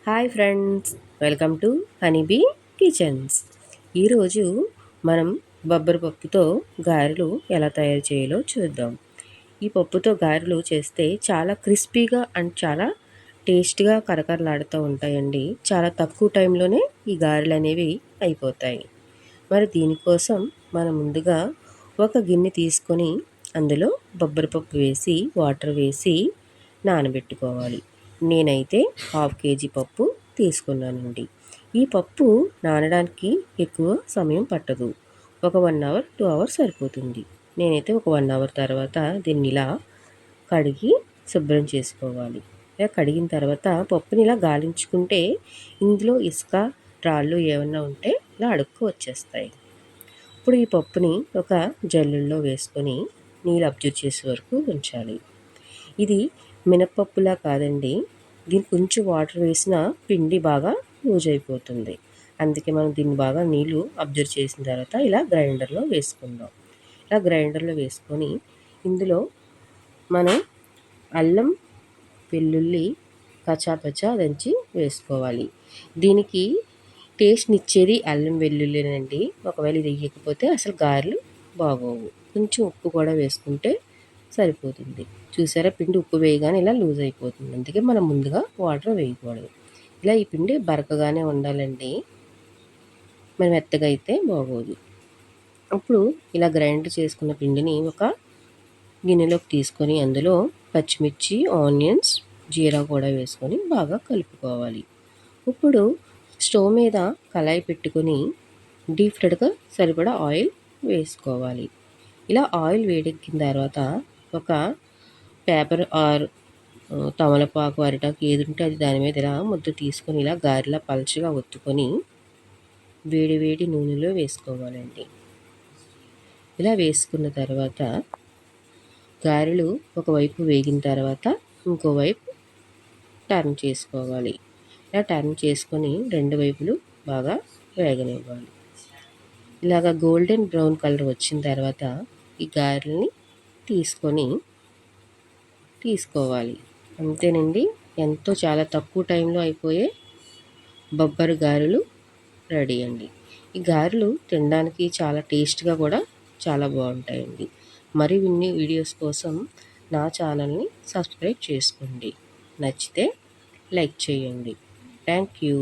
Hi friends, welcome to honeybee kitchens. ఈరోజు మనం బొబ్బరి పప్పుతో గారెలు ఎలా తయారు చేయాలో చూద్దాం. ఈ పప్పుతో గారెలు చేస్తే చాలా క్రిస్పీగా అండ్ చాలా టేస్ట్గా కరకరలాడుతూ ఉంటాయండి. చాలా తక్కువ టైంలోనే ఈ గారెలు అనేవి అయిపోతాయి. మరి దీనికోసం మనం ముందుగా ఒక గిన్నె తీసుకొని అందులో బొబ్బరి పప్పు వేసి వాటర్ వేసి నానబెట్టుకోవాలి. నేనైతే హాఫ్ కేజీ పప్పు తీసుకున్నానండి. ఈ పప్పు నానడానికి ఎక్కువ సమయం పట్టదు. ఒక 1 అవర్ 2 అవర్స్ సరిపోతుంది. నేనైతే ఒక 1 అవర్ తర్వాత దీన్ని ఇలా కడిగి శుభ్రం చేసుకోవాలి. ఇలా కడిగిన తర్వాత పప్పుని ఇలా గాలించుకుంటే ఇందులో ఇసుక రాళ్ళు ఏమన్నా ఉంటే ఇలా అడుక్కు వచ్చేస్తాయి. ఇప్పుడు ఈ పప్పుని ఒక జల్లెడలో వేసుకొని నీళ్ళు అబ్జర్వ్ చేసే వరకు ఉంచాలి. ఇది మినపప్పులా కాదండి. దీనికి కొంచెం వాటర్ వేసినా పిండి బాగా లూజ్ అయిపోతుంది. అందుకే మనం దీన్ని బాగా నీళ్ళు అబ్జర్వ్ చేసిన తర్వాత ఇలా గ్రైండర్లో వేసుకుందాం. ఇలా గ్రైండర్లో వేసుకొని ఇందులో మనం అల్లం వెల్లుల్లి కచ్చాపచ్చా దంచి వేసుకోవాలి. దీనికి టేస్ట్నిచ్చేది అల్లం వెల్లుల్లినండి. ఒకవేళ ఇది వేయకపోతే అసలు గారెలు బాగోవు. కొంచెం ఉప్పు కూడా వేసుకుంటే సరిపోతుంది. చూసారా, పిండి ఉప్పు వేయగానే ఇలా లూజ్ అయిపోతుంది. అందుకే మనం ముందుగా వాటర్ వేయకూడదు. ఇలా ఈ పిండి బరకగానే ఉండాలండి. మరి మెత్తగా అయితే బాగోదు. ఇప్పుడు ఇలా గ్రైండ్ చేసుకున్న పిండిని ఒక గిన్నెలోకి తీసుకొని అందులో పచ్చిమిర్చి, ఆనియన్స్, జీరా కూడా వేసుకొని బాగా కలుపుకోవాలి. ఇప్పుడు స్టవ్ మీద కళాయి పెట్టుకొని డీప్ ఫ్రైడ్గా సరిపడా ఆయిల్ వేసుకోవాలి. ఇలా ఆయిల్ వేడెక్కిన తర్వాత ఒక పేపర్ ఆర్ తమలపాకు, అరిటాకు ఏది ఉంటే అది దాని మీద ఇలా ముద్ద తీసుకొని ఇలా గారెలా పలచగా ఒత్తుకొని వేడి వేడి నూనెలో వేసుకోవాలండి. ఇలా వేసుకున్న తర్వాత గారెలు ఒకవైపు వేగిన తర్వాత ఇంకోవైపు టర్న్ చేసుకోవాలి. ఇలా టర్న్ చేసుకొని రెండు వైపులు బాగా వేగనివ్వాలి. ఇలాగ గోల్డెన్ బ్రౌన్ కలర్ వచ్చిన తర్వాత ఈ గారెల్ని తీసుకోవాలి. అంతేనండి. ఎంతో చాలా తక్కువ టైంలో అయిపోయే బొబ్బరి గారెలు రెడీ అండి. ఈ గారెలు తినడానికి చాలా టేస్ట్గా కూడా చాలా బాగుంటాయండి. మరిన్ని వీడియోస్ కోసం నా ఛానల్ని సబ్స్క్రైబ్ చేసుకోండి. నచ్చితే లైక్ చేయండి. Thank you.